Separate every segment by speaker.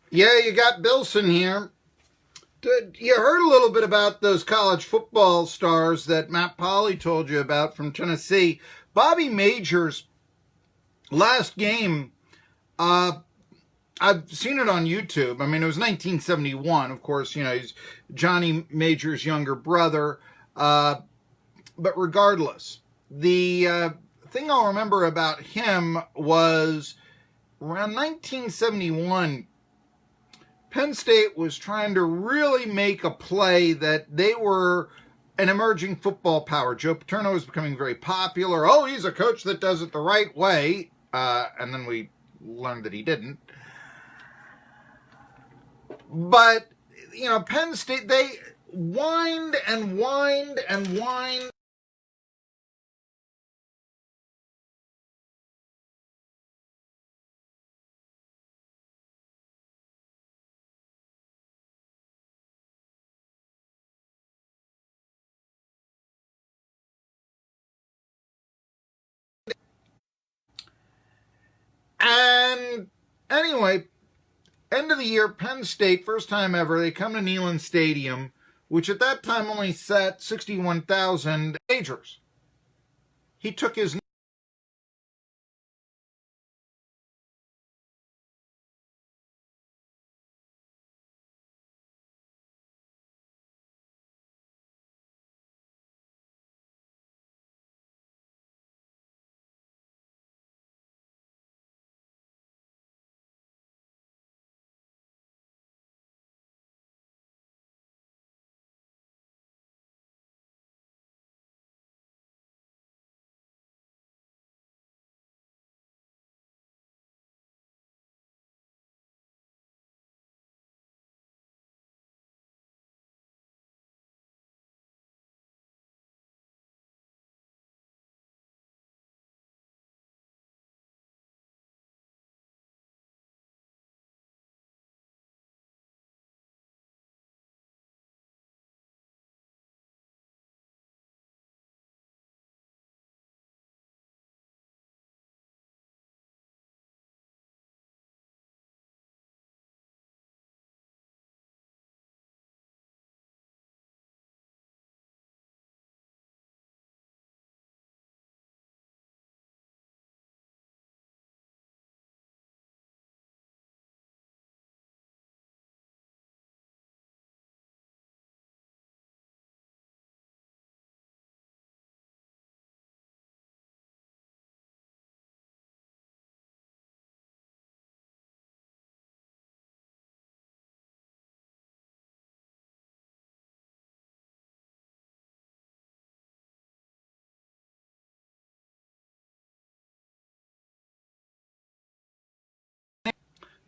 Speaker 1: Yeah, you got Bilson here. You heard a little bit about those college football stars that Matt Polly told you about from Tennessee. Bobby Majors' last game, uh, I've seen it on YouTube. I mean, it was 1971. Of course, he's Johnny Majors' younger brother. Uh, but regardless, the thing I'll remember about him was around 1971. Penn State was trying to really make a play that they were an emerging football power. Joe Paterno was becoming very popular. Oh, he's a coach that does it the right way. And then we learned that he didn't. But, Penn State, they whined and whined and whined. And anyway, end of the year, Penn State, first time ever, they come to Neyland Stadium, which at that time only sat 61,000 majors. He took his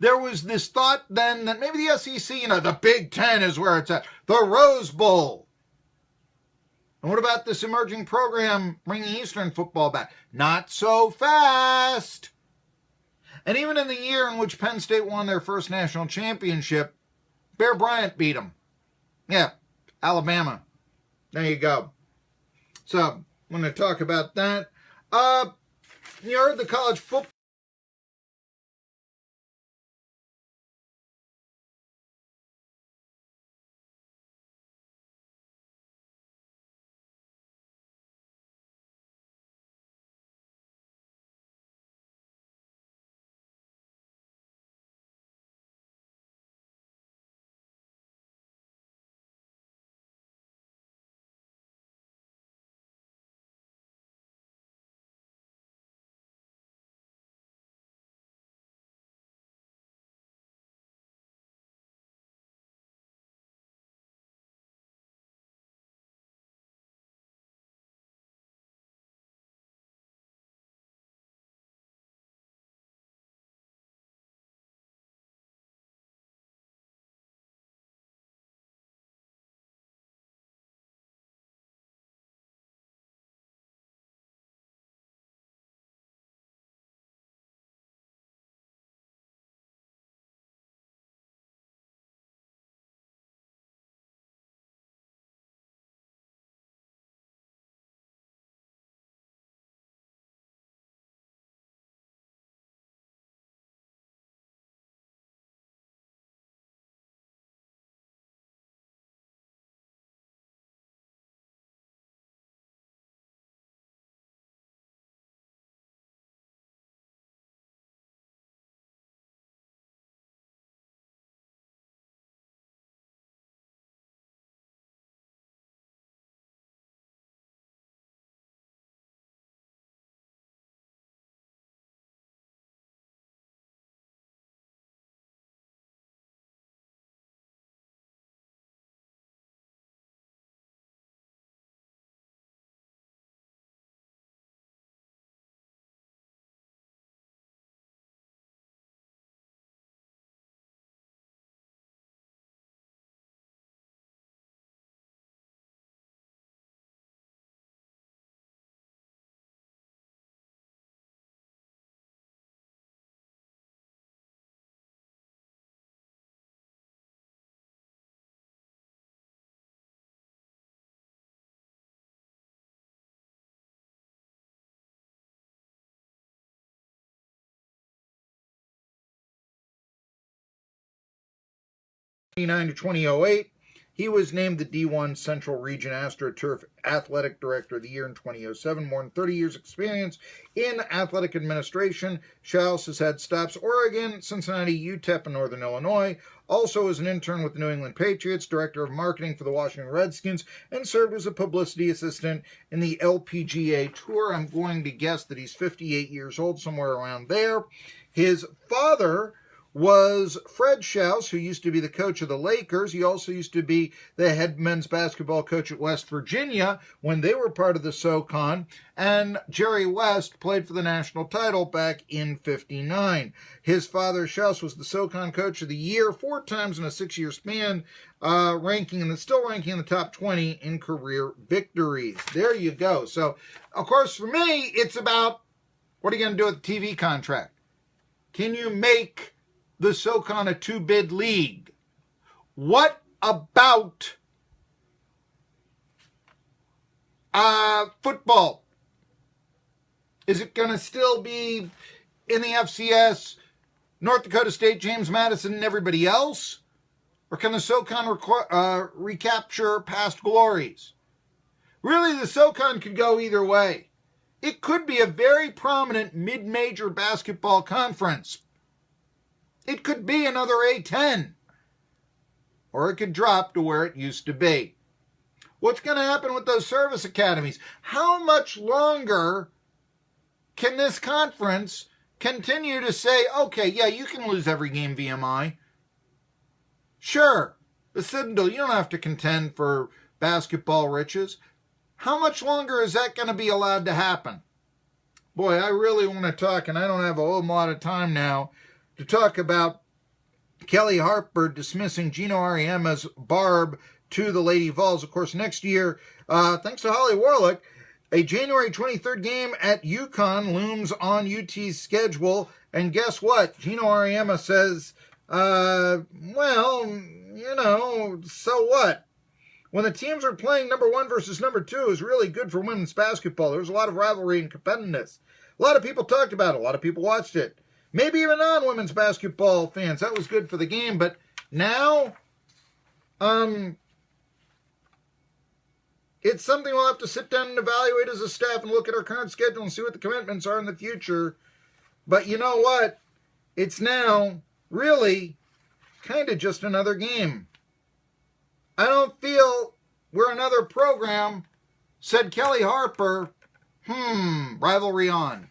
Speaker 1: there was this thought then that maybe the SEC, the Big Ten is where it's at, the Rose Bowl. And what about this emerging program bringing Eastern football back? Not so fast. And even in the year in which Penn State won their first national championship, Bear Bryant beat them. Yeah, Alabama. There you go. So, I'm going to talk about that. You heard the college football to 2008. He was named the D1 Central Region AstroTurf Athletic Director of the Year in 2007. More than 30 years experience in athletic administration. Schaus has had stops Oregon, Cincinnati, UTEP, and Northern Illinois. Also as an intern with the New England Patriots, director of marketing for the Washington Redskins, and served as a publicity assistant in the LPGA Tour. I'm going to guess that he's 58 years old, somewhere around there. His father was Fred Schaus, who used to be the coach of the Lakers. He also used to be the head men's basketball coach at West Virginia when they were part of the SoCon. And Jerry West played for the national title back in '59. His father, Schaus, was the SoCon Coach of the Year 4 times in a 6-year span, still ranking in the top 20 in career victories. There you go. So, of course, for me, it's about what are you going to do with the TV contract? Can you make the SoCon a 2-bid league? What about football? Is it going to still be in the FCS, North Dakota State, James Madison, and everybody else? Or can the SoCon recapture past glories? Really, the SoCon could go either way. It could be a very prominent mid-major basketball conference. It could be another A10. Or it could drop to where it used to be. What's going to happen with those service academies? How much longer can this conference continue to say, okay, yeah, you can lose every game VMI. Sure, the Citadel, you don't have to contend for basketball riches. How much longer is that going to be allowed to happen? Boy, I really want to talk, and I don't have a whole lot of time now, to talk about Kelly Harper dismissing Gino Auriemma's Barb to the Lady Vols. Of course, next year, thanks to Holly Warlick, a January 23rd game at UConn looms on UT's schedule. And guess what? Gino Auriemma says, well, you know, so what? When the teams are playing number 1 versus number 2 is really good for women's basketball. There was a lot of rivalry and competitiveness. A lot of people talked about it. A lot of people watched it. Maybe even non-women's basketball fans. That was good for the game. But now, it's something we'll have to sit down and evaluate as a staff and look at our current schedule and see what the commitments are in the future. But you know what? It's now really kind of just another game. I don't feel we're another program, said Kelly Harper. Rivalry on.